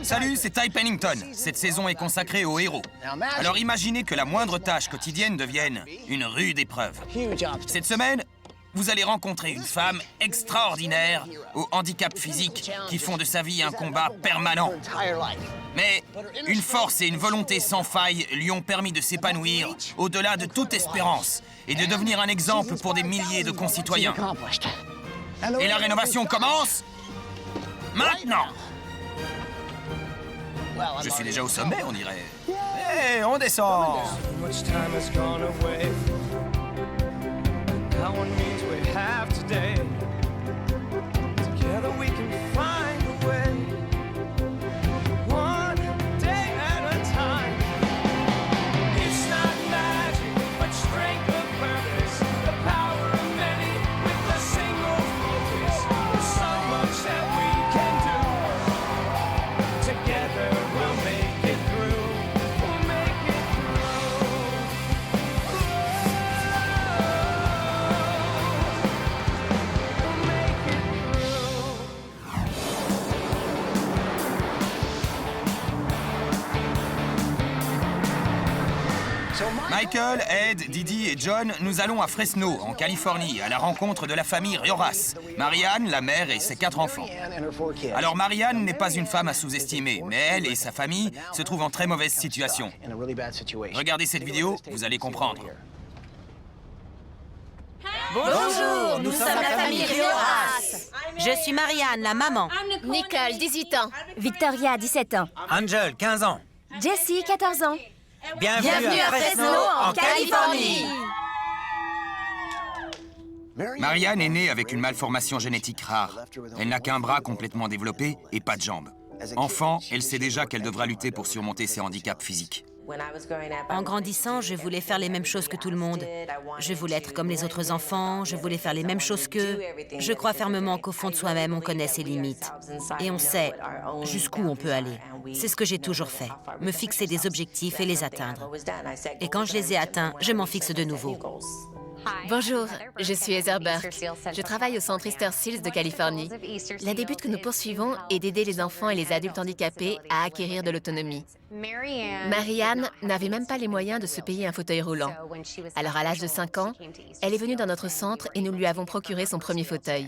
Salut, c'est Ty Pennington. Cette saison est consacrée aux héros. Alors imaginez que la moindre tâche quotidienne devienne une rude épreuve. Cette semaine, vous allez rencontrer une femme extraordinaire au handicap physique qui font de sa vie un combat permanent. Mais une force et une volonté sans faille lui ont permis de s'épanouir au-delà de toute espérance et de devenir un exemple pour des milliers de concitoyens. Et la rénovation commence maintenant. Je suis déjà au sommet, on dirait. Hé, on descend. Michael, Ed, Didi et John, nous allons à Fresno, en Californie, à la rencontre de la famille Rioras, Marianne, la mère et ses 4 enfants. Alors Marianne n'est pas une femme à sous-estimer, mais elle et sa famille se trouvent en très mauvaise situation. Regardez cette vidéo, vous allez comprendre. Bonjour, nous sommes la famille Rioras. Je suis Marianne, la maman. Nicole, 18 ans. Victoria, 17 ans. Angel, 15 ans. Jessie, 14 ans. Bienvenue à Fresno, en Californie. Marianne est née avec une malformation génétique rare. Elle n'a qu'un bras complètement développé et pas de jambes. Enfant, elle sait déjà qu'elle devra lutter pour surmonter ses handicaps physiques. En grandissant, je voulais faire les mêmes choses que tout le monde. Je voulais être comme les autres enfants, je voulais faire les mêmes choses qu'eux. Je crois fermement qu'au fond de soi-même, on connaît ses limites. Et on sait jusqu'où on peut aller. C'est ce que j'ai toujours fait, me fixer des objectifs et les atteindre. Et quand je les ai atteints, je m'en fixe de nouveau. Bonjour, je suis Heather Burke. Je travaille au centre Easter Seals de Californie. La des buts que nous poursuivons est d'aider les enfants et les adultes handicapés à acquérir de l'autonomie. Marianne n'avait même pas les moyens de se payer un fauteuil roulant. Alors à l'âge de 5 ans, elle est venue dans notre centre et nous lui avons procuré son premier fauteuil.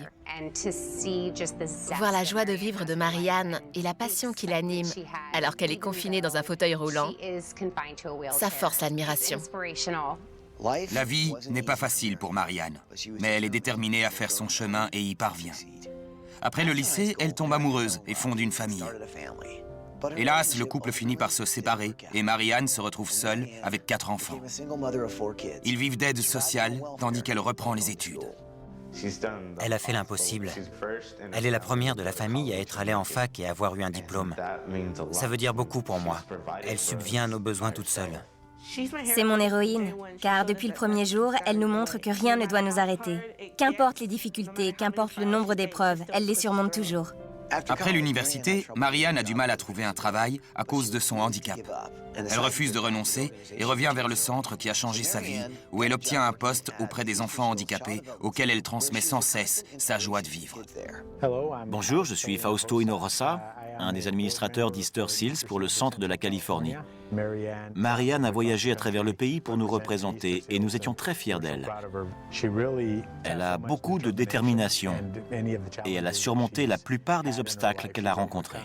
Voir la joie de vivre de Marianne et la passion qui l'anime alors qu'elle est confinée dans un fauteuil roulant, ça force l'admiration. La vie n'est pas facile pour Marianne, mais elle est déterminée à faire son chemin et y parvient. Après le lycée, elle tombe amoureuse et fonde une famille. Hélas, le couple finit par se séparer et Marianne se retrouve seule avec 4 enfants. Ils vivent d'aide sociale tandis qu'elle reprend les études. Elle a fait l'impossible. Elle est la première de la famille à être allée en fac et à avoir eu un diplôme. Ça veut dire beaucoup pour moi. Elle subvient à nos besoins toute seule. C'est mon héroïne, car depuis le premier jour, elle nous montre que rien ne doit nous arrêter. Qu'importe les difficultés, qu'importe le nombre d'épreuves, elle les surmonte toujours. Après l'université, Marianne a du mal à trouver un travail à cause de son handicap. Elle refuse de renoncer et revient vers le centre qui a changé sa vie, où elle obtient un poste auprès des enfants handicapés auxquels elle transmet sans cesse sa joie de vivre. Bonjour, je suis Fausto Inorosa, un des administrateurs d'Easter Seals pour le centre de la Californie. Marianne a voyagé à travers le pays pour nous représenter et nous étions très fiers d'elle. Elle a beaucoup de détermination et elle a surmonté la plupart des obstacles qu'elle a rencontrés.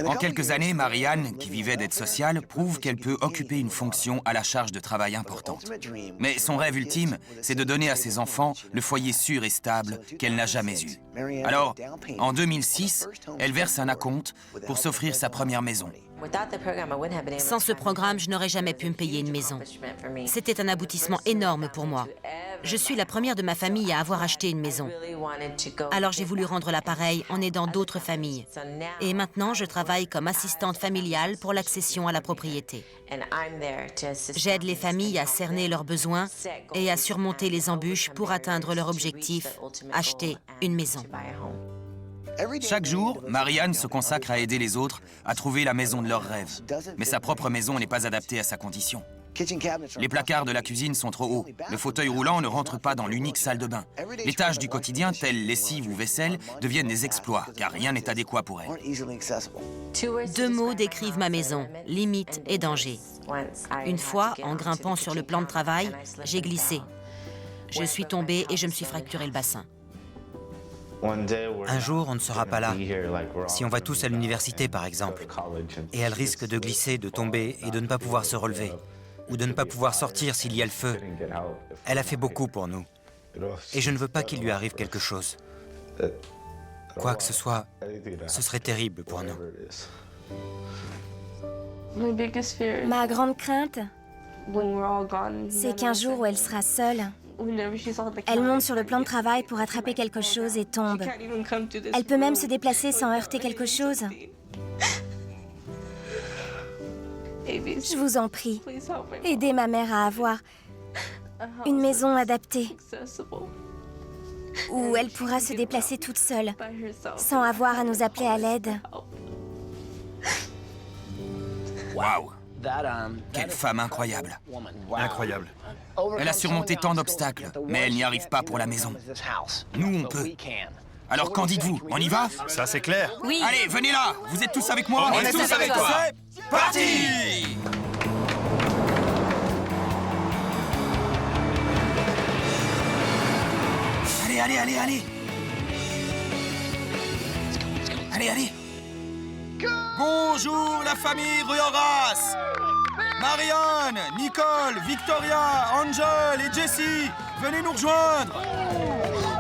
En quelques années, Marianne, qui vivait d'aide sociale, prouve qu'elle peut occuper une fonction à la charge de travail importante. Mais son rêve ultime, c'est de donner à ses enfants le foyer sûr et stable qu'elle n'a jamais eu. Alors, en 2006, elle verse un acompte pour s'offrir sa première maison. Sans ce programme, je n'aurais jamais pu me payer une maison. C'était un aboutissement énorme pour moi. Je suis la première de ma famille à avoir acheté une maison. Alors j'ai voulu rendre l'appareil en aidant d'autres familles. Et maintenant, je travaille comme assistante familiale pour l'accession à la propriété. J'aide les familles à cerner leurs besoins et à surmonter les embûches pour atteindre leur objectif, acheter une maison. Chaque jour, Marianne se consacre à aider les autres à trouver la maison de leurs rêves. Mais sa propre maison n'est pas adaptée à sa condition. Les placards de la cuisine sont trop hauts. Le fauteuil roulant ne rentre pas dans l'unique salle de bain. Les tâches du quotidien, telles lessive ou vaisselle, deviennent des exploits, car rien n'est adéquat pour elles. 2 mots décrivent ma maison, limite et danger. Une fois, en grimpant sur le plan de travail, j'ai glissé. Je suis tombée et je me suis fracturé le bassin. Un jour, on ne sera pas là. Si on va tous à l'université, par exemple, et elle risque de glisser, de tomber et de ne pas pouvoir se relever, ou de ne pas pouvoir sortir s'il y a le feu. Elle a fait beaucoup pour nous. Et je ne veux pas qu'il lui arrive quelque chose. Quoi que ce soit, ce serait terrible pour nous. Ma grande crainte, c'est qu'un jour où elle sera seule, elle monte sur le plan de travail pour attraper quelque chose et tombe. Elle peut même se déplacer sans heurter quelque chose. Je vous en prie, aidez ma mère à avoir une maison adaptée où elle pourra se déplacer toute seule, sans avoir à nous appeler à l'aide. Waouh! Quelle femme incroyable! Incroyable. Elle a surmonté tant d'obstacles, mais elle n'y arrive pas pour la maison. Nous, on peut. Alors qu'en dites-vous? On y va? Ça, c'est clair. Oui. Allez, venez là! Vous êtes tous avec moi? On est tous avec toi. C'est parti! Allez! Allez! Bonjour la famille rue Horace! Marianne, Nicole, Victoria, Angel et Jessie, venez nous rejoindre!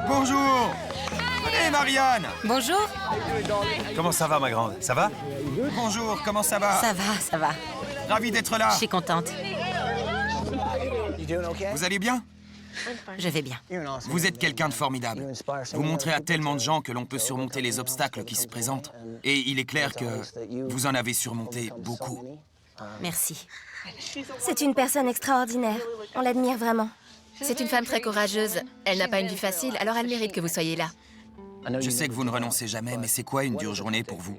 Bonjour! Venez Marianne! Bonjour. Comment ça va, ma grande? Ça va? Bonjour, comment ça va? Ça va. Ravi d'être là! Je suis contente. Vous allez bien? Je vais bien. Vous êtes quelqu'un de formidable. Vous montrez à tellement de gens que l'on peut surmonter les obstacles qui se présentent. Et il est clair que vous en avez surmonté beaucoup. Merci. C'est une personne extraordinaire. On l'admire vraiment. C'est une femme très courageuse. Elle n'a pas une vie facile, alors elle mérite que vous soyez là. Je sais que vous ne renoncez jamais, mais c'est quoi une dure journée pour vous?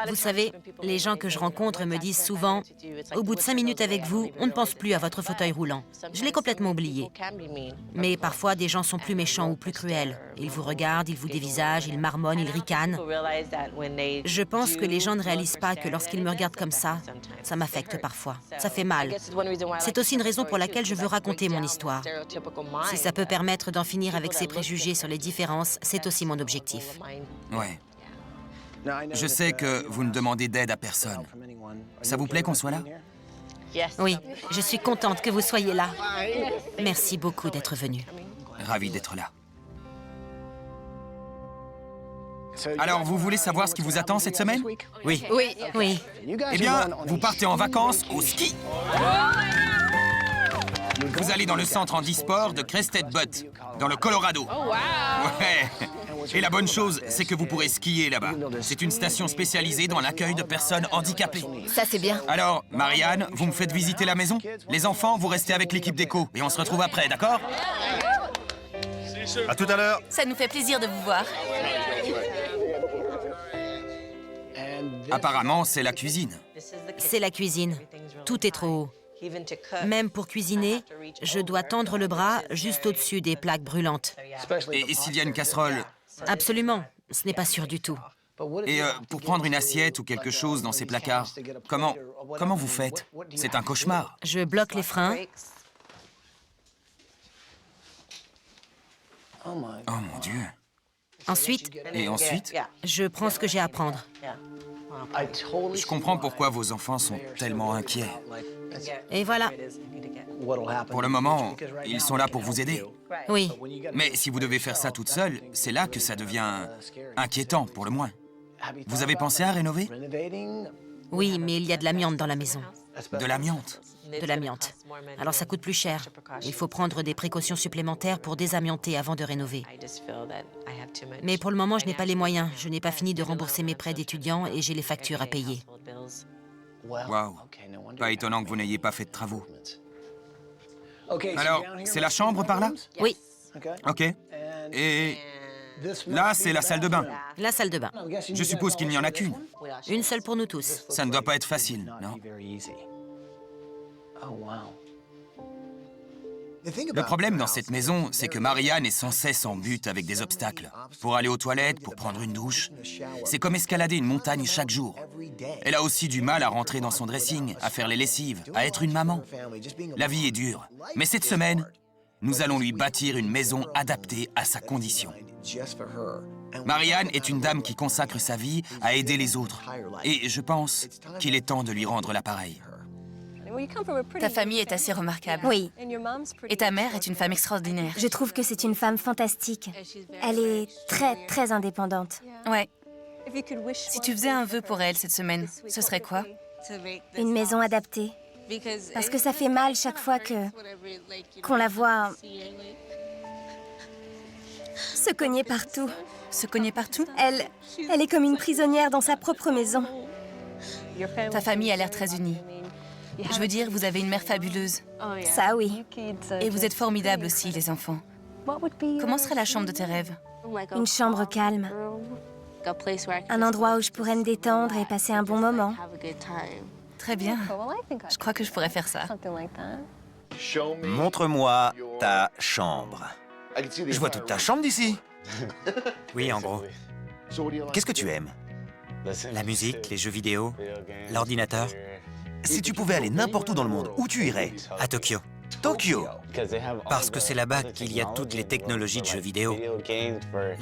Vous savez, les gens que je rencontre me disent souvent « Au bout de 5 minutes avec vous, on ne pense plus à votre fauteuil roulant. » Je l'ai complètement oublié. Mais parfois, des gens sont plus méchants ou plus cruels. Ils vous regardent, ils vous dévisagent, ils marmonnent, ils ricanent. Je pense que les gens ne réalisent pas que lorsqu'ils me regardent comme ça m'affecte parfois. Ça fait mal. C'est aussi une raison pour laquelle je veux raconter mon histoire. Si ça peut permettre d'en finir avec ces préjugés sur les différences, c'est aussi mon objectif. Ouais. Je sais que vous ne demandez d'aide à personne. Ça vous plaît qu'on soit là? Oui, je suis contente que vous soyez là. Merci beaucoup d'être venu. Ravi d'être là. Alors, vous voulez savoir ce qui vous attend cette semaine? Oui. Oui. Eh bien, vous partez en vacances au ski. Vous allez dans le centre handisport de Crested Butte, dans le Colorado. Ouais. Et la bonne chose, c'est que vous pourrez skier là-bas. C'est une station spécialisée dans l'accueil de personnes handicapées. Ça, c'est bien. Alors, Marianne, vous me faites visiter la maison? Les enfants, vous restez avec l'équipe d'éco et on se retrouve après, d'accord? À tout à l'heure. Ça nous fait plaisir de vous voir. Apparemment, c'est la cuisine. C'est la cuisine. Tout est trop haut. Même pour cuisiner, je dois tendre le bras juste au-dessus des plaques brûlantes. Et s'il y a une casserole? Absolument. Ce n'est pas sûr du tout. Et pour prendre une assiette ou quelque chose dans ces placards, comment vous faites? C'est un cauchemar. Je bloque les freins. Oh mon Dieu. Ensuite, Et ensuite, je prends ce que j'ai à prendre. je comprends pourquoi vos enfants sont tellement inquiets. Et voilà. Pour le moment, ils sont là pour vous aider. Oui. Mais si vous devez faire ça toute seule, c'est là que ça devient inquiétant, pour le moins. Vous avez pensé à rénover? Oui, mais il y a de l'amiante dans la maison. De l'amiante? De l'amiante. Alors ça coûte plus cher. Il faut prendre des précautions supplémentaires pour désamianter avant de rénover. Mais pour le moment, je n'ai pas les moyens. Je n'ai pas fini de rembourser mes prêts d'étudiants et j'ai les factures à payer. Waouh. Pas étonnant que vous n'ayez pas fait de travaux. Alors, c'est la chambre par là? Oui, OK. Et là, c'est la salle de bain. la salle de bain. Je suppose qu'il n'y en a qu'une. Une seule pour nous tous. Ça ne doit pas être facile, non? Le problème dans cette maison, c'est que Marianne est sans cesse en butte avec des obstacles. Pour aller aux toilettes, pour prendre une douche. C'est comme escalader une montagne chaque jour. Elle a aussi du mal à rentrer dans son dressing, à faire les lessives, à être une maman. La vie est dure. Mais cette semaine, nous allons lui bâtir une maison adaptée à sa condition. Marianne est une dame qui consacre sa vie à aider les autres. Et je pense qu'il est temps de lui rendre l'appareil. Ta famille est assez remarquable. Oui, Et ta mère est une femme extraordinaire. je trouve que c'est une femme fantastique. Elle est très, très indépendante. Ouais. Si tu faisais un vœu pour elle cette semaine, ce serait quoi? Une maison adaptée. Parce que ça fait mal chaque fois qu'on la voit se cogner partout. Se cogner partout? Elle est comme une prisonnière dans sa propre maison. Ta famille a l'air très unie. Je veux dire, vous avez une mère fabuleuse. Ça, oui. Et vous êtes formidables aussi, les enfants. Comment serait la chambre de tes rêves? Une chambre calme. Un endroit où je pourrais me détendre et passer un bon moment. Très bien. Je crois que je pourrais faire ça. Montre-moi ta chambre. Je vois toute ta chambre d'ici. Oui, en gros. Qu'est-ce que tu aimes? La musique, les jeux vidéo, l'ordinateur. Si tu pouvais aller n'importe où dans le monde, où tu irais? À Tokyo. Tokyo. Parce que c'est là-bas qu'il y a toutes les technologies de jeux vidéo.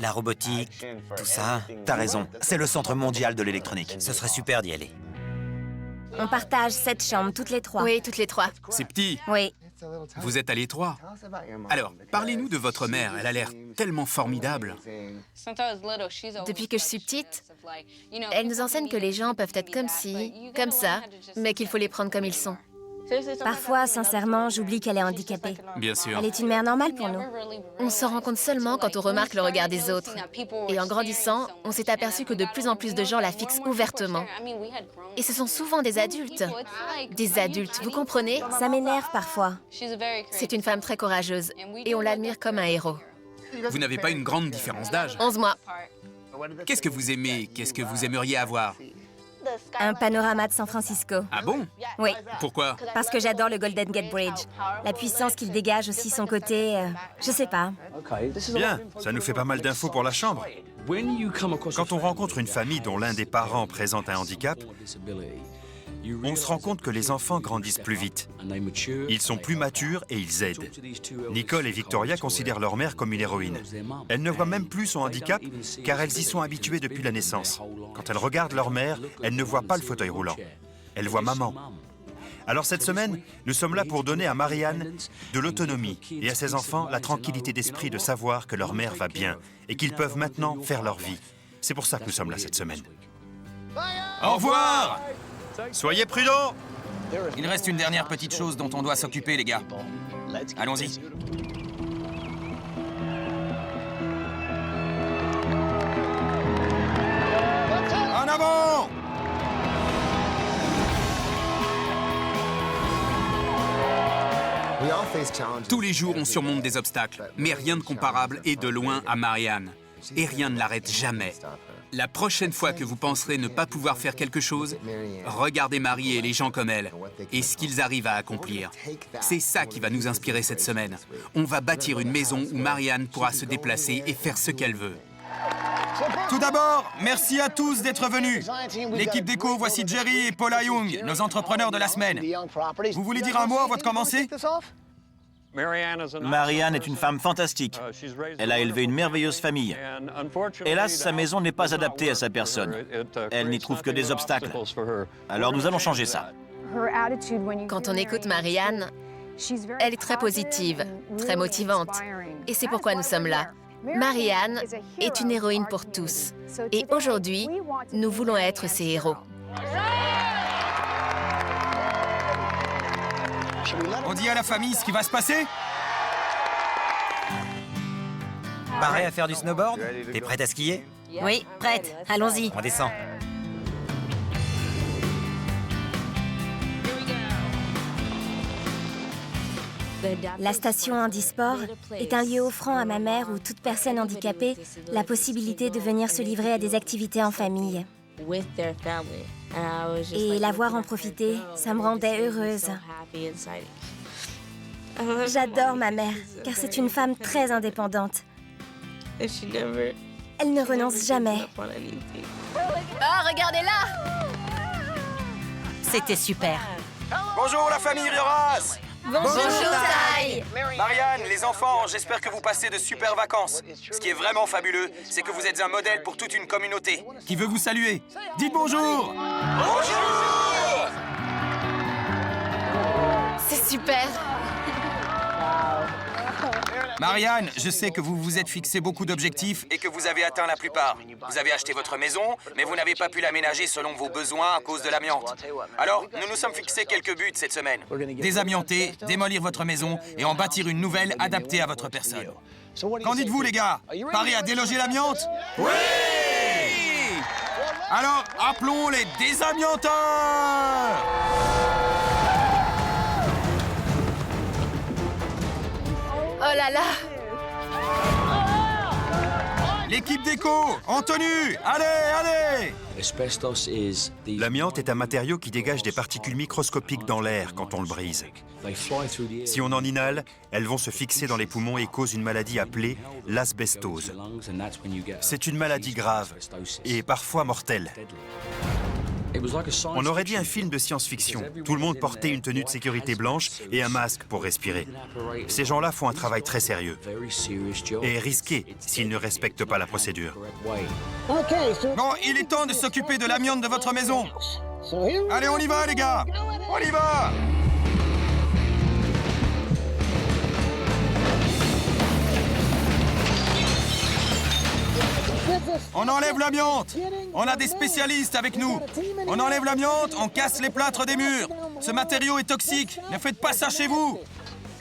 La robotique, tout ça. T'as raison, c'est le centre mondial de l'électronique. Ce serait super d'y aller. On partage cette chambre, toutes les trois. Oui, toutes les trois. C'est petit. Oui. Vous êtes à l'étroit. Alors, parlez-nous de votre mère. Elle a l'air tellement formidable. Depuis que je suis petite, elle nous enseigne que les gens peuvent être comme ci, comme ça, mais qu'il faut les prendre comme ils sont. Parfois, sincèrement, j'oublie qu'elle est handicapée. Bien sûr. Elle est une mère normale pour nous. On s'en rend compte seulement quand on remarque le regard des autres. Et en grandissant, on s'est aperçu que de plus en plus de gens la fixent ouvertement. Et ce sont souvent des adultes. Des adultes, vous comprenez? Ça m'énerve parfois. C'est une femme très courageuse et on l'admire comme un héros. Vous n'avez pas une grande différence d'âge. 11 mois. Qu'est-ce que vous aimez? Qu'est-ce que vous aimeriez avoir? Un panorama de San Francisco. Ah bon? Oui, Pourquoi? parce que j'adore le Golden Gate Bridge. La puissance qu'il dégage aussi son côté, je sais pas. Bien, ça nous fait pas mal d'infos pour la chambre. Quand on rencontre une famille dont l'un des parents présente un handicap, on se rend compte que les enfants grandissent plus vite. Ils sont plus matures et ils aident. Nicole et Victoria considèrent leur mère comme une héroïne. Elles ne voient même plus son handicap car elles y sont habituées depuis la naissance. Quand elles regardent leur mère, elles ne voient pas le fauteuil roulant. Elles voient maman. Alors cette semaine, nous sommes là pour donner à Marianne de l'autonomie et à ses enfants la tranquillité d'esprit de savoir que leur mère va bien et qu'ils peuvent maintenant faire leur vie. C'est pour ça que nous sommes là cette semaine. Au revoir! Soyez prudents! Il reste une dernière petite chose dont on doit s'occuper, les gars. Allons-y. En avant! Tous les jours, on surmonte des obstacles, mais rien de comparable et de loin à Marianne. Et rien ne l'arrête jamais. La prochaine fois que vous penserez ne pas pouvoir faire quelque chose, regardez Marie et les gens comme elle et ce qu'ils arrivent à accomplir. C'est ça qui va nous inspirer cette semaine. On va bâtir une maison où Marianne pourra se déplacer et faire ce qu'elle veut. Tout d'abord, merci à tous d'être venus. L'équipe déco, voici Jerry et Paula Young, nos entrepreneurs de la semaine. Vous voulez dire un mot avant de commencer? Marianne est une femme fantastique. Elle a élevé une merveilleuse famille. Hélas, sa maison n'est pas adaptée à sa personne. Elle n'y trouve que des obstacles. Alors nous allons changer ça. Quand on écoute Marianne, elle est très positive, très motivante. Et c'est pourquoi nous sommes là. Marianne est une héroïne pour tous. Et aujourd'hui, nous voulons être ses héros. On dit à la famille ce qui va se passer? Pareil à faire du snowboard? T'es prête à skier? Oui, prête. Allons-y. On descend. La station Handisport est un lieu offrant à ma mère ou toute personne handicapée la possibilité de venir se livrer à des activités en famille. Et la voir en profiter, ça me rendait heureuse. J'adore ma mère, car c'est une femme très indépendante. Elle ne renonce jamais. Oh, regardez-la! C'était super. Bonjour la famille Rioras! Bonjour, Ty! Marianne, les enfants, j'espère que vous passez de super vacances. Ce qui est vraiment fabuleux, c'est que vous êtes un modèle pour toute une communauté. Qui veut vous saluer? Dites bonjour! Bonjour! C'est super! Marianne, je sais que vous vous êtes fixé beaucoup d'objectifs et que vous avez atteint la plupart. Vous avez acheté votre maison, mais vous n'avez pas pu l'aménager selon vos besoins à cause de l'amiante. Alors, nous nous sommes fixés quelques buts cette semaine. Désamianter, démolir votre maison et en bâtir une nouvelle adaptée à votre personne. Qu'en dites-vous, les gars? Paré à déloger l'amiante? Oui! Alors, appelons les désamianteurs! Oh là là! L'équipe d'éco, en tenue! Allez, allez! L'amiante est un matériau qui dégage des particules microscopiques dans l'air quand on le brise. Si on en inhale, elles vont se fixer dans les poumons et causent une maladie appelée l'asbestose. C'est une maladie grave et parfois mortelle. On aurait dit un film de science-fiction. Tout le monde portait une tenue de sécurité blanche et un masque pour respirer. Ces gens-là font un travail très sérieux et risqué s'ils ne respectent pas la procédure. Bon, il est temps de s'occuper de l'amiante de votre maison. Allez, on y va, les gars! On y va! On enlève l'amiante! On a des spécialistes avec nous. On enlève l'amiante, on casse les plâtres des murs. Ce matériau est toxique. Ne faites pas ça chez vous.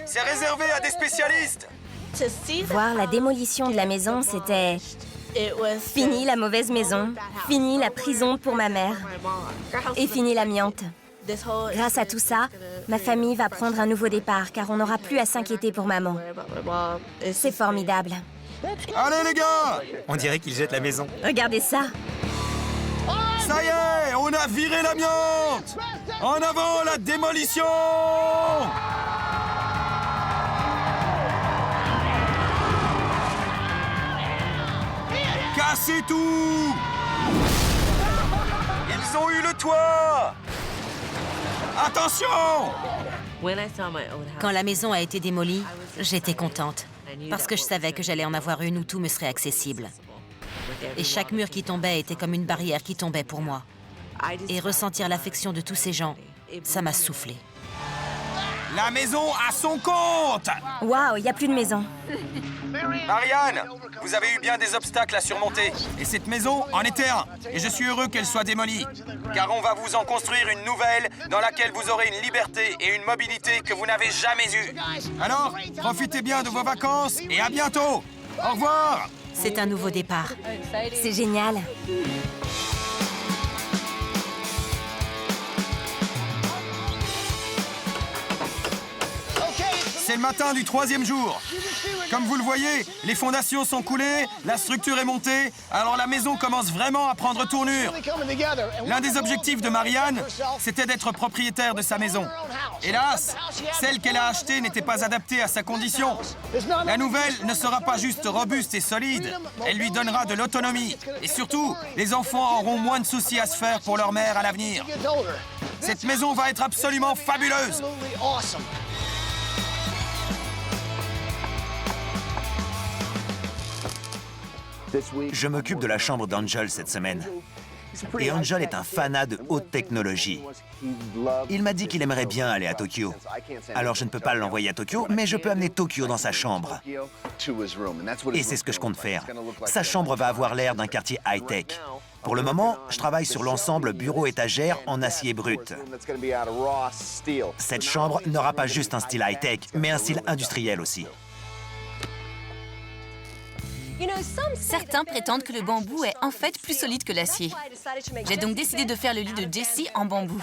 C'est réservé à des spécialistes. Voir la démolition de la maison, c'était... Fini la mauvaise maison, fini la prison pour ma mère, et fini l'amiante. Grâce à tout ça, ma famille va prendre un nouveau départ, car on n'aura plus à s'inquiéter pour maman. C'est formidable. Allez, les gars! On dirait qu'ils jettent la maison. Regardez ça. Ça y est, on a viré l'amiante! En avant la démolition! Cassez tout! Ils ont eu le toit! Attention! Quand la maison a été démolie, j'étais contente. Parce que je savais que j'allais en avoir une où tout me serait accessible. Et chaque mur qui tombait était comme une barrière qui tombait pour moi. Et ressentir l'affection de tous ces gens, ça m'a soufflé. La maison a son compte! Waouh, il n'y a plus de maison. Marianne, vous avez eu bien des obstacles à surmonter. Et cette maison en était un. Et je suis heureux qu'elle soit démolie. Car on va vous en construire une nouvelle dans laquelle vous aurez une liberté et une mobilité que vous n'avez jamais eue. Alors, profitez bien de vos vacances et à bientôt. Au revoir! C'est un nouveau départ. C'est génial. C'est le matin du 3e jour. Comme vous le voyez, les fondations sont coulées, la structure est montée, alors la maison commence vraiment à prendre tournure. L'un des objectifs de Marianne, c'était d'être propriétaire de sa maison. Hélas, celle qu'elle a achetée n'était pas adaptée à sa condition. La nouvelle ne sera pas juste robuste et solide, elle lui donnera de l'autonomie. Et surtout, les enfants auront moins de soucis à se faire pour leur mère à l'avenir. Cette maison va être absolument fabuleuse. Je m'occupe de la chambre d'Angel cette semaine. Et Angel est un fanat de haute technologie. Il m'a dit qu'il aimerait bien aller à Tokyo. Alors je ne peux pas l'envoyer à Tokyo, mais je peux amener Tokyo dans sa chambre. Et c'est ce que je compte faire. Sa chambre va avoir l'air d'un quartier high-tech. Pour le moment, je travaille sur l'ensemble bureau-étagère en acier brut. Cette chambre n'aura pas juste un style high-tech, mais un style industriel aussi. Certains prétendent que le bambou est en fait plus solide que l'acier. J'ai donc décidé de faire le lit de Jessie en bambou.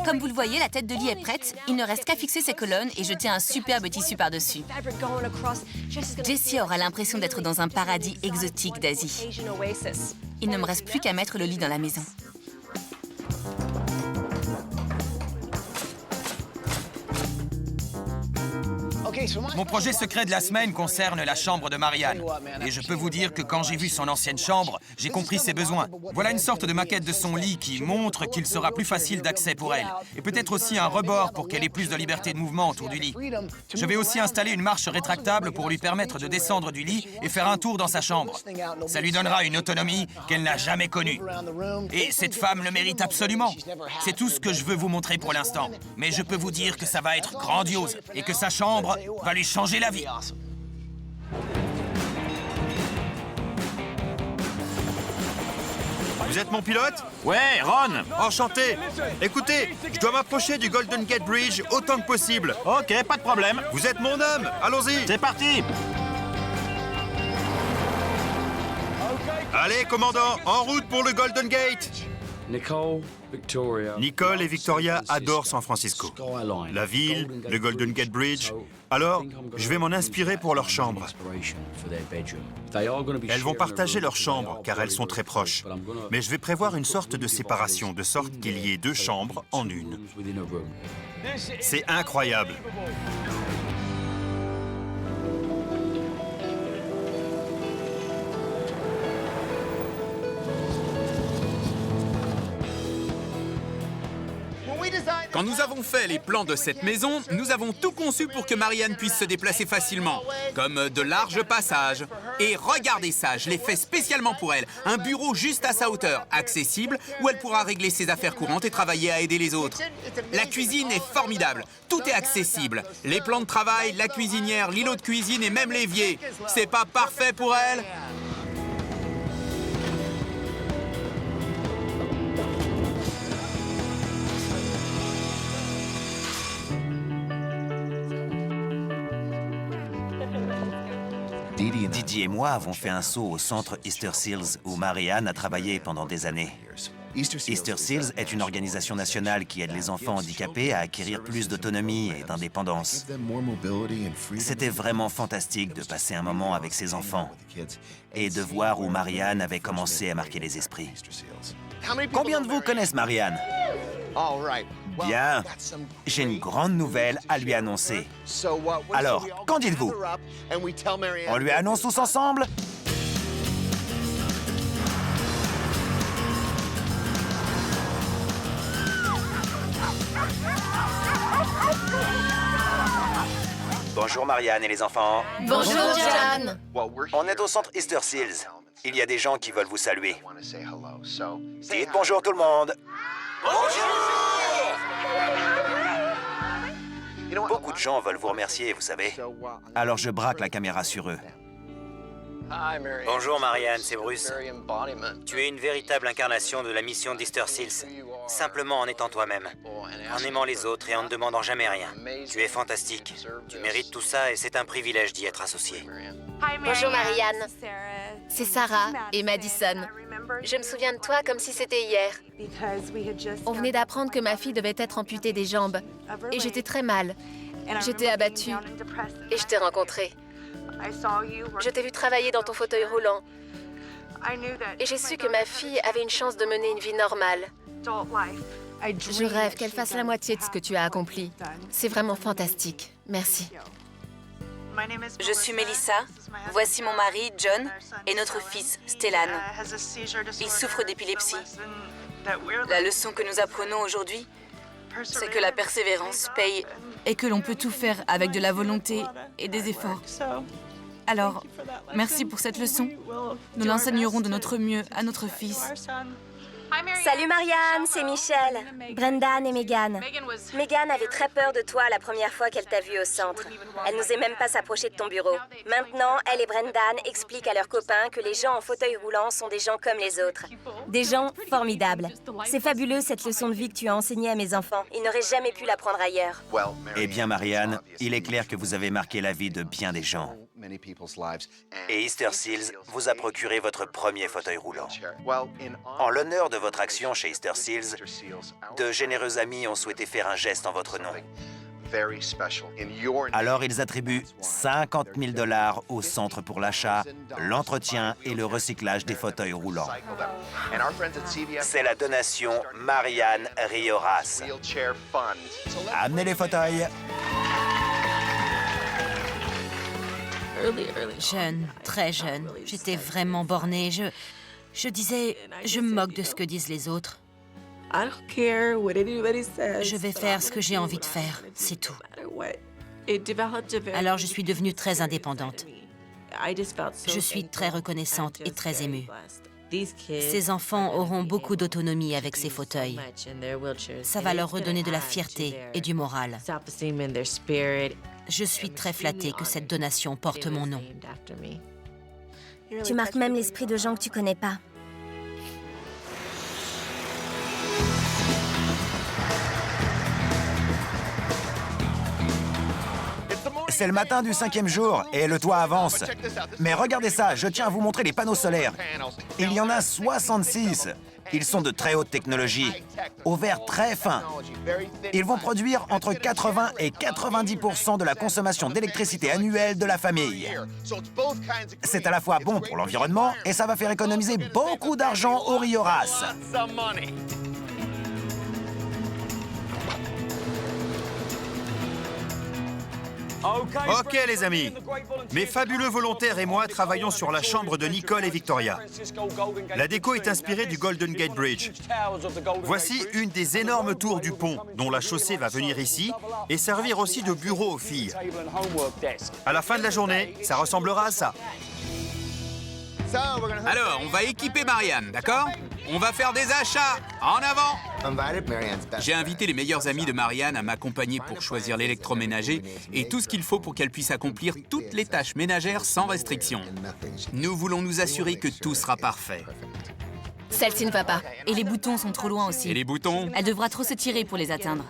Comme vous le voyez, la tête de lit est prête. Il ne reste qu'à fixer ses colonnes et jeter un superbe tissu par-dessus. Jessie aura l'impression d'être dans un paradis exotique d'Asie. Il ne me reste plus qu'à mettre le lit dans la maison. Mon projet secret de la semaine concerne la chambre de Marianne. Et je peux vous dire que quand j'ai vu son ancienne chambre, j'ai compris ses besoins. Voilà une sorte de maquette de son lit qui montre qu'il sera plus facile d'accès pour elle. Et peut-être aussi un rebord pour qu'elle ait plus de liberté de mouvement autour du lit. Je vais aussi installer une marche rétractable pour lui permettre de descendre du lit et faire un tour dans sa chambre. Ça lui donnera une autonomie qu'elle n'a jamais connue. Et cette femme le mérite absolument. C'est tout ce que je veux vous montrer pour l'instant. Mais je peux vous dire que ça va être grandiose et que sa chambre va lui changer la vie. Vous êtes mon pilote? Ouais, Ron! Enchanté. Écoutez, je dois m'approcher du Golden Gate Bridge autant que possible. Ok, pas de problème. Vous êtes mon homme, allons-y. C'est parti! Allez, commandant, en route pour le Golden Gate. Nicole et Victoria adorent San Francisco. La ville, le Golden Gate Bridge. Alors, je vais m'en inspirer pour leur chambre. Elles vont partager leur chambre, car elles sont très proches. Mais je vais prévoir une sorte de séparation, de sorte qu'il y ait 2 chambres en une. C'est incroyable. Quand nous avons fait les plans de cette maison, nous avons tout conçu pour que Marianne puisse se déplacer facilement, comme de larges passages. Et regardez ça, je l'ai fait spécialement pour elle. Un bureau juste à sa hauteur, accessible, où elle pourra régler ses affaires courantes et travailler à aider les autres. La cuisine est formidable, tout est accessible. Les plans de travail, la cuisinière, l'îlot de cuisine et même l'évier. C'est pas parfait pour elle? Didi et moi avons fait un saut au centre Easter Seals où Marianne a travaillé pendant des années. Easter Seals est une organisation nationale qui aide les enfants handicapés à acquérir plus d'autonomie et d'indépendance. C'était vraiment fantastique de passer un moment avec ces enfants et de voir où Marianne avait commencé à marquer les esprits. Combien de vous connaissent Marianne? Bien, j'ai une grande nouvelle à lui annoncer. Alors, qu'en dites-vous? On lui annonce tous ensemble? Bonjour Marianne et les enfants. Bonjour, John. On est au centre Easter Seals. Il y a des gens qui veulent vous saluer. Dites bonjour tout le monde. Beaucoup de gens veulent vous remercier, vous savez. Alors je braque la caméra sur eux. Bonjour Marianne, c'est Bruce. Tu es une véritable incarnation de la mission d'Easter Seals. Simplement en étant toi-même, en aimant les autres et en ne demandant jamais rien. Tu es fantastique. Tu mérites tout ça et c'est un privilège d'y être associé. Bonjour, Marianne. C'est Sarah et Madison. Je me souviens de toi comme si c'était hier. On venait d'apprendre que ma fille devait être amputée des jambes. Et j'étais très mal. J'étais abattue. Et je t'ai rencontré. Je t'ai vu travailler dans ton fauteuil roulant. Et j'ai su que ma fille avait une chance de mener une vie normale. Je rêve qu'elle fasse la moitié de ce que tu as accompli. C'est vraiment fantastique. Merci. Je suis Melissa. Voici mon mari, John, et notre fils, Stellan. Il souffre d'épilepsie. La leçon que nous apprenons aujourd'hui, c'est que la persévérance paye et que l'on peut tout faire avec de la volonté et des efforts. Alors, merci pour cette leçon. Nous l'enseignerons de notre mieux à notre fils. Salut Marianne, c'est Michelle. Brendan et Megan. Megan avait très peur de toi la première fois qu'elle t'a vue au centre. Elle n'osait même pas s'approcher de ton bureau. Maintenant, elle et Brendan expliquent à leurs copains que les gens en fauteuil roulant sont des gens comme les autres. Des gens formidables. C'est fabuleux cette leçon de vie que tu as enseignée à mes enfants. Ils n'auraient jamais pu l'apprendre ailleurs. Eh bien Marianne, il est clair que vous avez marqué la vie de bien des gens. Et Easter Seals vous a procuré votre premier fauteuil roulant. En l'honneur de votre action chez Easter Seals, de généreux amis ont souhaité faire un geste en votre nom. Alors ils attribuent 50 000 $ au Centre pour l'achat, l'entretien et le recyclage des fauteuils roulants. C'est la donation Marianne Rioras. Amenez les fauteuils. Jeune, très jeune. J'étais vraiment bornée. Je disais, je me moque de ce que disent les autres. Je vais faire ce que j'ai envie de faire, c'est tout. Alors je suis devenue très indépendante. Je suis très reconnaissante et très émue. Ces enfants auront beaucoup d'autonomie avec ces fauteuils. Ça va leur redonner de la fierté et du moral. Je suis très flattée que cette donation porte mon nom. Tu marques même l'esprit de gens que tu connais pas. C'est le matin du 5e jour et le toit avance. Mais regardez ça, je tiens à vous montrer les panneaux solaires. Il y en a 66. Ils sont de très haute technologie, au verre très fin. Ils vont produire entre 80 et 90% de la consommation d'électricité annuelle de la famille. C'est à la fois bon pour l'environnement et ça va faire économiser beaucoup d'argent aux Rioras. Ok les amis, mes fabuleux volontaires et moi travaillons sur la chambre de Nicole et Victoria. La déco est inspirée du Golden Gate Bridge. Voici une des énormes tours du pont, dont la chaussée va venir ici et servir aussi de bureau aux filles. À la fin de la journée, ça ressemblera à ça. Alors, on va équiper Marianne, d'accord? On va faire des achats. En avant! J'ai invité les meilleurs amis de Marianne à m'accompagner pour choisir l'électroménager et tout ce qu'il faut pour qu'elle puisse accomplir toutes les tâches ménagères sans restriction. Nous voulons nous assurer que tout sera parfait. Celle-ci ne va pas. Et les boutons sont trop loin aussi. Et les boutons? Elle devra trop se tirer pour les atteindre.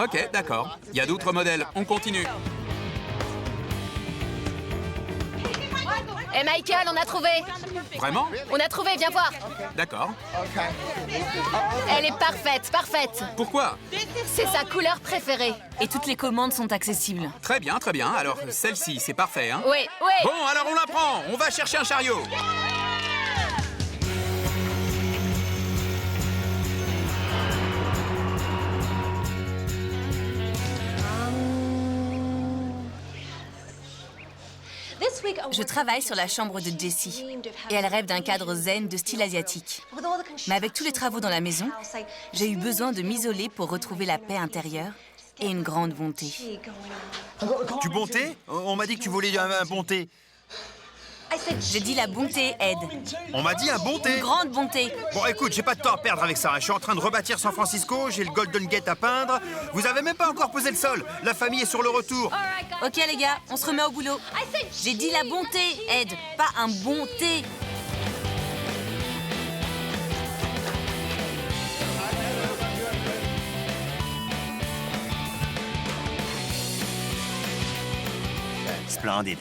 Ok, d'accord. Il y a d'autres modèles. On continue. Hé Michael, on a trouvé! Vraiment? On a trouvé, viens voir! D'accord. Elle est parfaite, parfaite! Pourquoi? C'est sa couleur préférée. Et toutes les commandes sont accessibles. Très bien, très bien. Alors, celle-ci, c'est parfait, hein? Oui, oui! Bon, alors on la prend. On va chercher un chariot. Je travaille sur la chambre de Jessie et elle rêve d'un cadre zen de style asiatique. Mais avec tous les travaux dans la maison, j'ai eu besoin de m'isoler pour retrouver la paix intérieure et une grande bonté. Tu bon thé? On m'a dit que tu voulais un bon thé. J'ai dit la bonté, Ed. On m'a dit un bon thé. Une grande bonté. Bon, écoute, j'ai pas de temps à perdre avec ça. Je suis en train de rebâtir San Francisco, j'ai le Golden Gate à peindre. Vous avez même pas encore posé le sol. La famille est sur le retour. Ok les gars, on se remet au boulot. J'ai dit la bonté, Ed, pas un bon thé. Splendide.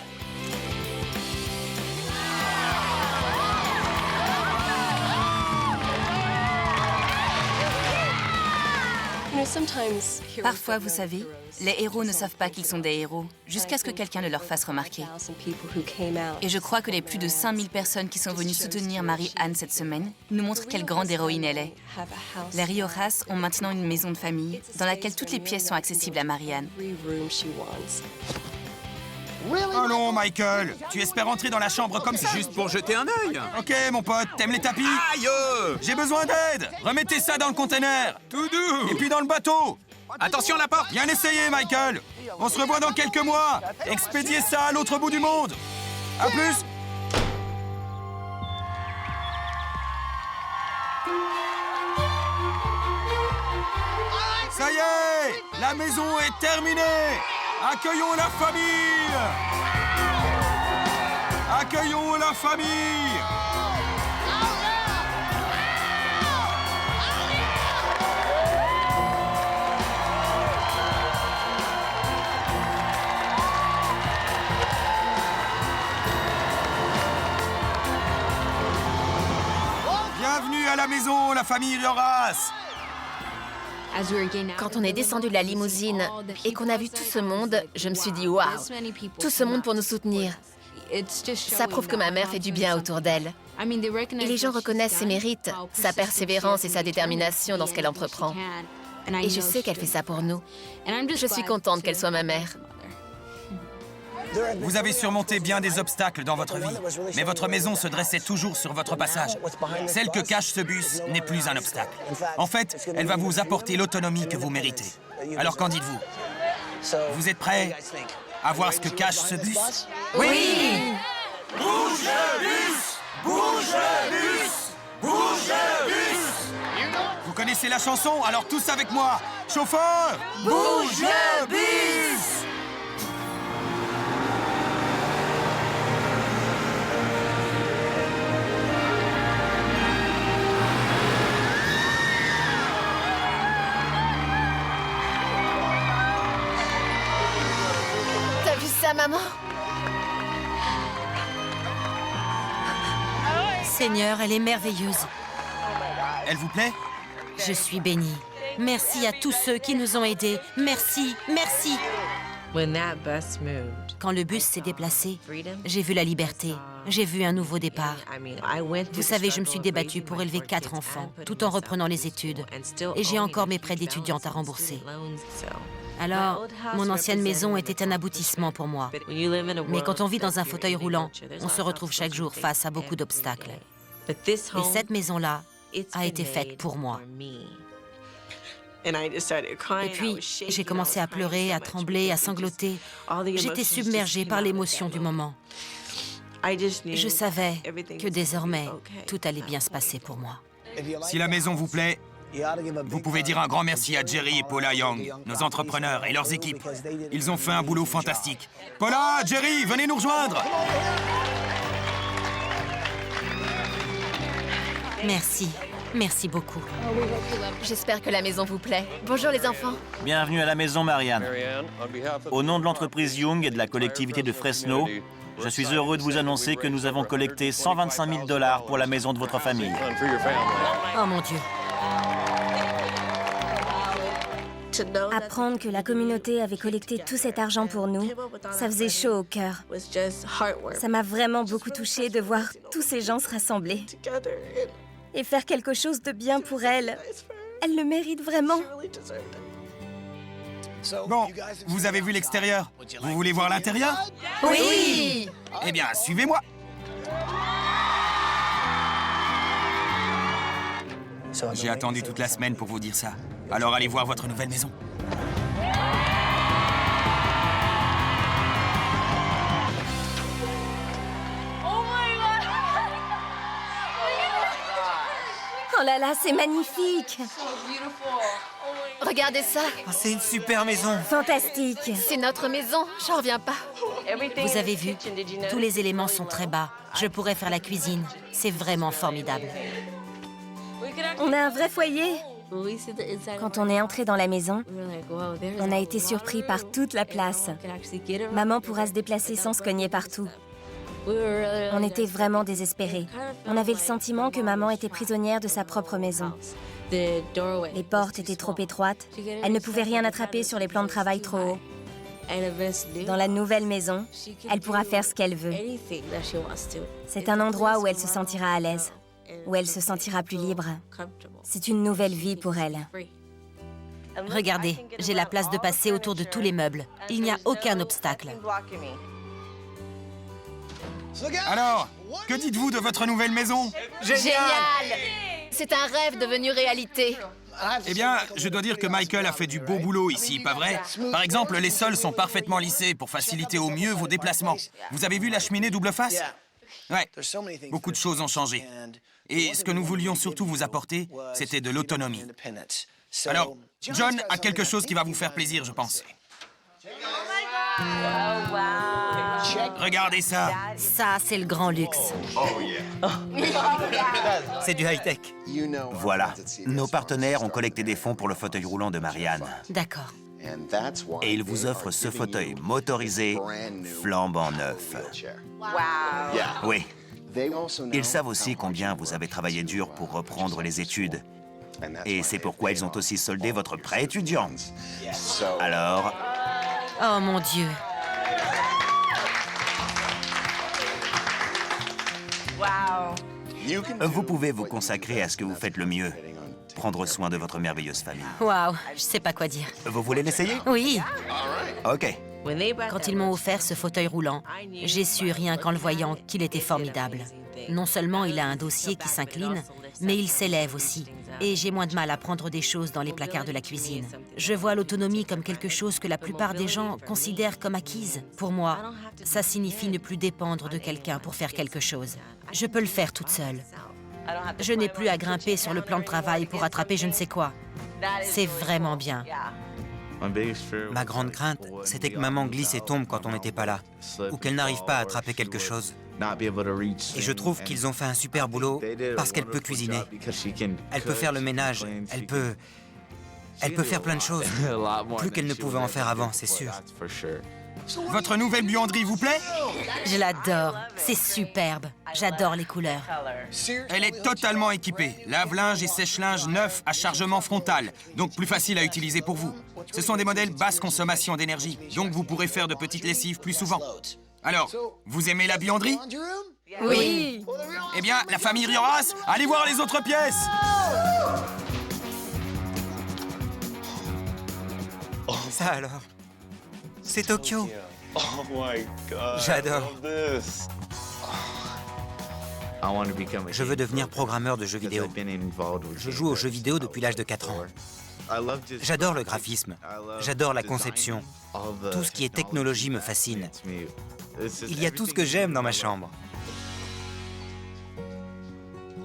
Parfois, vous savez, les héros ne savent pas qu'ils sont des héros, jusqu'à ce que quelqu'un le leur fasse remarquer. Et je crois que les plus de 5000 personnes qui sont venues soutenir Marie-Anne cette semaine nous montrent quelle grande héroïne elle est. Les Rioras ont maintenant une maison de famille dans laquelle toutes les pièces sont accessibles à Marie-Anne. Allons, Michael, tu espères entrer dans la chambre comme ça? Juste pour jeter un œil. Ok, mon pote, t'aimes les tapis? Aïe! J'ai besoin d'aide! Remettez ça dans le container! Tout doux! Et puis dans le bateau! Attention à la porte! Bien essayé, Michael! On se revoit dans quelques mois! Expédiez ça à l'autre bout du monde! À plus! Ça y est! La maison est terminée! Accueillons la famille! Accueillons la famille! la famille Lloras! Quand on est descendu de la limousine et qu'on a vu tout ce monde, je me suis dit, waouh, tout ce monde pour nous soutenir. Ça prouve que ma mère fait du bien autour d'elle. Et les gens reconnaissent ses mérites, sa persévérance et sa détermination dans ce qu'elle entreprend. Et je sais qu'elle fait ça pour nous. Je suis contente qu'elle soit ma mère. Vous avez surmonté bien des obstacles dans votre vie, mais votre maison se dressait toujours sur votre passage. Celle que cache ce bus n'est plus un obstacle. En fait, elle va vous apporter l'autonomie que vous méritez. Alors qu'en dites-vous? Vous êtes prêts à voir ce que cache ce bus? Oui! Bouge le bus! Bouge le bus! Bouge le bus! Vous connaissez la chanson? Alors tous avec moi! Chauffeur! Bouge le bus! T'as vu ça, maman? Seigneur, elle est merveilleuse. Elle vous plaît? Je suis bénie. Merci à tous ceux qui nous ont aidés. Merci, merci. Quand le bus s'est déplacé, j'ai vu la liberté. J'ai vu un nouveau départ. Vous savez, je me suis débattue pour élever 4 enfants, tout en reprenant les études. Et j'ai encore mes prêts d'étudiante à rembourser. Alors, mon ancienne maison était un aboutissement pour moi. Mais quand on vit dans un fauteuil roulant, on se retrouve chaque jour face à beaucoup d'obstacles. Et cette maison-là a été faite pour moi. Et puis, j'ai commencé à pleurer, à trembler, à sangloter. J'étais submergée par l'émotion du moment. Je savais que désormais, tout allait bien se passer pour moi. Si la maison vous plaît, vous pouvez dire un grand merci à Jerry et Paula Young, nos entrepreneurs et leurs équipes. Ils ont fait un boulot fantastique. Paula, Jerry, venez nous rejoindre! Merci. Merci beaucoup. J'espère que la maison vous plaît. Bonjour les enfants. Bienvenue à la maison, Marianne. Au nom de l'entreprise Young et de la collectivité de Fresno, je suis heureux de vous annoncer que nous avons collecté 125 000 $ pour la maison de votre famille. Oh mon Dieu. Apprendre que la communauté avait collecté tout cet argent pour nous, ça faisait chaud au cœur. Ça m'a vraiment beaucoup touchée de voir tous ces gens se rassembler et faire quelque chose de bien pour elle. Elle le mérite vraiment. Bon, vous avez vu l'extérieur? Vous voulez voir l'intérieur? Oui! Eh bien, suivez-moi! J'ai attendu toute la semaine pour vous dire ça. Alors allez voir votre nouvelle maison. Oh là là, c'est magnifique! Regardez ça! Oh, c'est une super maison! Fantastique! C'est notre maison, j'en reviens pas. Vous avez vu? Tous les éléments sont très bas. Je pourrais faire la cuisine. C'est vraiment formidable. On a un vrai foyer! Quand on est entré dans la maison, on a été surpris par toute la place. Maman pourra se déplacer sans se cogner partout. On était vraiment désespérés. On avait le sentiment que maman était prisonnière de sa propre maison. Les portes étaient trop étroites. Elle ne pouvait rien attraper sur les plans de travail trop hauts. Dans la nouvelle maison, elle pourra faire ce qu'elle veut. C'est un endroit où elle se sentira à l'aise, où elle se sentira plus libre. C'est une nouvelle vie pour elle. Regardez, j'ai la place de passer autour de tous les meubles. Il n'y a aucun obstacle. Alors, que dites-vous de votre nouvelle maison? Génial! C'est un rêve devenu réalité. Eh bien, je dois dire que Michael a fait du beau boulot ici, pas vrai? Par exemple, les sols sont parfaitement lissés pour faciliter au mieux vos déplacements. Vous avez vu la cheminée double face? Ouais, beaucoup de choses ont changé. Et ce que nous voulions surtout vous apporter, c'était de l'autonomie. Alors, John a quelque chose qui va vous faire plaisir, je pense. Regardez ça. Ça, c'est le grand luxe. C'est du high-tech. Voilà. Nos partenaires ont collecté des fonds pour le fauteuil roulant de Marianne. D'accord. Et ils vous offrent ce fauteuil motorisé, flambant neuf. Oui. Ils savent aussi combien vous avez travaillé dur pour reprendre les études Et c'est pourquoi ils ont aussi soldé votre prêt étudiant. Alors... Oh mon Dieu. Vous pouvez vous consacrer à ce que vous faites le mieux. Prendre soin de votre merveilleuse famille. Waouh, je sais pas quoi dire. Vous voulez l'essayer? Oui. OK. Quand ils m'ont offert ce fauteuil roulant, j'ai su rien qu'en le voyant qu'il était formidable. Non seulement il a un dossier qui s'incline, mais il s'élève aussi. Et j'ai moins de mal à prendre des choses dans les placards de la cuisine. Je vois l'autonomie comme quelque chose que la plupart des gens considèrent comme acquise. Pour moi, ça signifie ne plus dépendre de quelqu'un pour faire quelque chose. Je peux le faire toute seule. Je n'ai plus à grimper sur le plan de travail pour attraper je ne sais quoi. C'est vraiment bien. Ma grande crainte, c'était que maman glisse et tombe quand on n'était pas là, ou qu'elle n'arrive pas à attraper quelque chose. Et je trouve qu'ils ont fait un super boulot parce qu'elle peut cuisiner. Elle peut faire le ménage, elle peut faire plein de choses. Plus qu'elle ne pouvait en faire avant, c'est sûr. Votre nouvelle buanderie vous plaît? Je l'adore. C'est superbe. J'adore les couleurs. Elle est totalement équipée. Lave-linge et sèche-linge neufs à chargement frontal, donc plus facile à utiliser pour vous. Ce sont des modèles basse consommation d'énergie, donc vous pourrez faire de petites lessives plus souvent. Alors, vous aimez la buanderie? Oui. Eh bien, la famille Rioras, allez voir les autres pièces! Ça alors? C'est Tokyo. J'adore. Je veux devenir programmeur de jeux vidéo. Je joue aux jeux vidéo depuis l'âge de 4 ans. J'adore le graphisme, j'adore la conception. Tout ce qui est technologie me fascine. Il y a tout ce que j'aime dans ma chambre.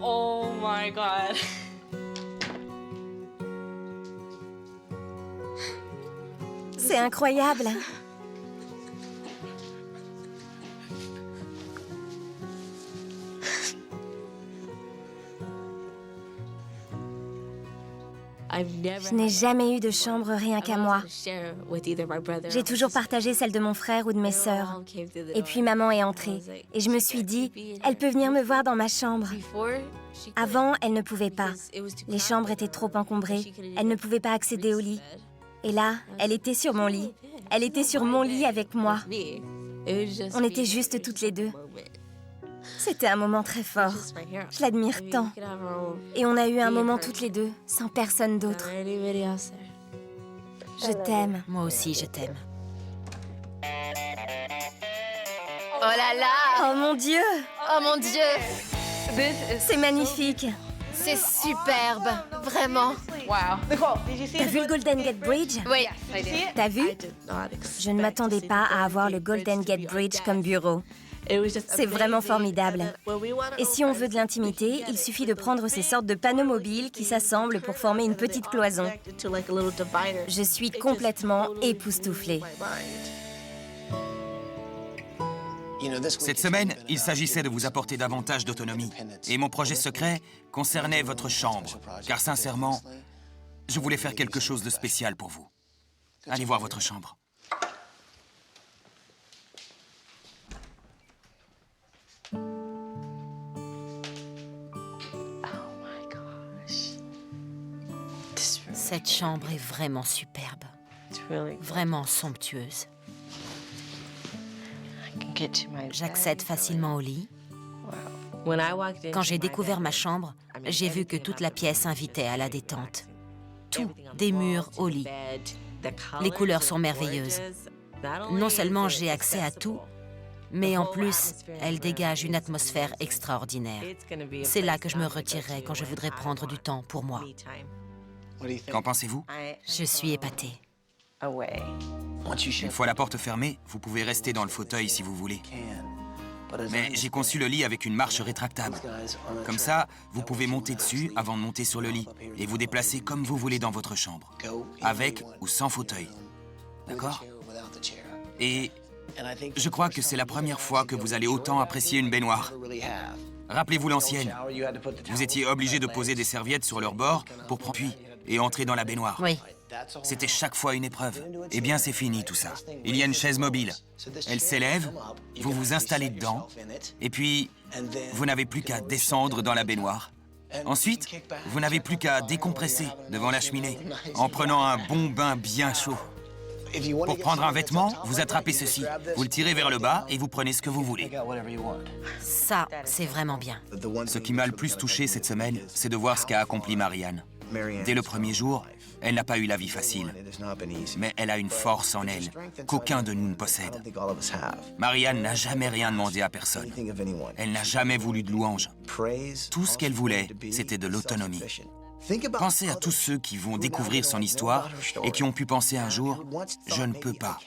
Oh my God. C'est incroyable. Je n'ai jamais eu de chambre rien qu'à moi. J'ai toujours partagé celle de mon frère ou de mes sœurs. Et puis maman est entrée. Et je me suis dit, elle peut venir me voir dans ma chambre. Avant, elle ne pouvait pas. Les chambres étaient trop encombrées. Elle ne pouvait pas accéder au lit. Et là, elle était sur mon lit. Elle était sur mon lit avec moi. On était juste toutes les deux. C'était un moment très fort. Je l'admire tant. Et on a eu un moment toutes les deux, sans personne d'autre. Je t'aime. Moi aussi, je t'aime. Oh là là! Oh mon Dieu! Oh mon Dieu! C'est magnifique. C'est superbe, vraiment. T'as vu le Golden Gate Bridge? Oui. T'as vu? Je ne m'attendais pas à avoir le Golden Gate Bridge comme bureau. C'est vraiment formidable. Et si on veut de l'intimité, il suffit de prendre ces sortes de panneaux mobiles qui s'assemblent pour former une petite cloison. Je suis complètement époustouflée. Cette semaine, il s'agissait de vous apporter davantage d'autonomie. Et mon projet secret concernait votre chambre. Car sincèrement, je voulais faire quelque chose de spécial pour vous. Allez voir votre chambre. Cette chambre est vraiment superbe. Vraiment somptueuse. J'accède facilement au lit. Quand j'ai découvert ma chambre, j'ai vu que toute la pièce invitait à la détente. Tout, des murs au lit. Les couleurs sont merveilleuses. Non seulement j'ai accès à tout, mais en plus, elle dégage une atmosphère extraordinaire. C'est là que je me retirerai quand je voudrais prendre du temps pour moi. Qu'en pensez-vous? Je suis épatée. Une fois la porte fermée, vous pouvez rester dans le fauteuil si vous voulez. Mais j'ai conçu le lit avec une marche rétractable. Comme ça, vous pouvez monter dessus avant de monter sur le lit et vous déplacer comme vous voulez dans votre chambre, avec ou sans fauteuil. D'accord? Et je crois que c'est la première fois que vous allez autant apprécier une baignoire. Rappelez-vous l'ancienne. Vous étiez obligé de poser des serviettes sur leur bord pour prendre puis et entrer dans la baignoire. Oui. C'était chaque fois une épreuve. Eh bien, c'est fini tout ça. Il y a une chaise mobile. Elle s'élève, vous vous installez dedans, et puis vous n'avez plus qu'à descendre dans la baignoire. Ensuite, vous n'avez plus qu'à décompresser devant la cheminée en prenant un bon bain bien chaud. Pour prendre un vêtement, vous attrapez ceci. Vous le tirez vers le bas et vous prenez ce que vous voulez. Ça, c'est vraiment bien. Ce qui m'a le plus touché cette semaine, c'est de voir ce qu'a accompli Marianne. Dès le premier jour, elle n'a pas eu la vie facile. Mais elle a une force en elle qu'aucun de nous ne possède. Marianne n'a jamais rien demandé à personne. Elle n'a jamais voulu de louanges. Tout ce qu'elle voulait, c'était de l'autonomie. Pensez à tous ceux qui vont découvrir son histoire et qui ont pu penser un jour « je ne peux pas ».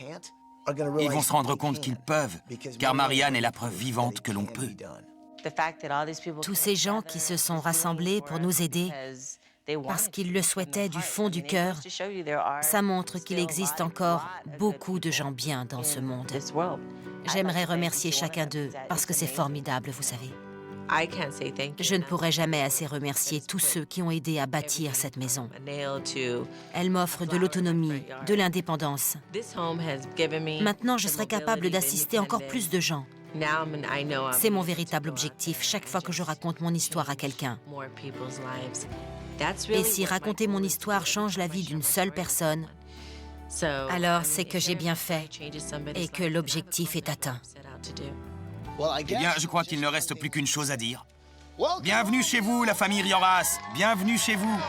Ils vont se rendre compte qu'ils peuvent, car Marianne est la preuve vivante que l'on peut. Tous ces gens qui se sont rassemblés pour nous aider, parce qu'ils le souhaitaient du fond du cœur, ça montre qu'il existe encore beaucoup de gens bien dans ce monde. J'aimerais remercier chacun d'eux, parce que c'est formidable, vous savez. Je ne pourrai jamais assez remercier tous ceux qui ont aidé à bâtir cette maison. Elle m'offre de l'autonomie, de l'indépendance. Maintenant, je serai capable d'assister encore plus de gens. C'est mon véritable objectif chaque fois que je raconte mon histoire à quelqu'un. Et si raconter mon histoire change la vie d'une seule personne, alors c'est que j'ai bien fait et que l'objectif est atteint. Eh bien, je crois qu'il ne reste plus qu'une chose à dire. Bienvenue chez vous, la famille Rioras. Bienvenue chez vous.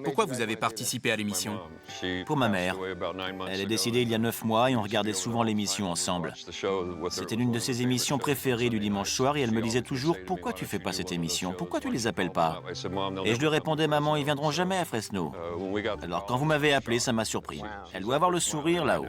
Pourquoi vous avez participé à l'émission? Pour ma mère. Elle est décédée il y a 9 mois et on regardait souvent l'émission ensemble. C'était l'une de ses émissions préférées du dimanche soir et elle me disait toujours « Pourquoi tu fais pas cette émission? Pourquoi tu les appelles pas ?» Et je lui répondais « Maman, ils viendront jamais à Fresno. » Alors quand vous m'avez appelé, ça m'a surpris. Elle doit avoir le sourire là-haut.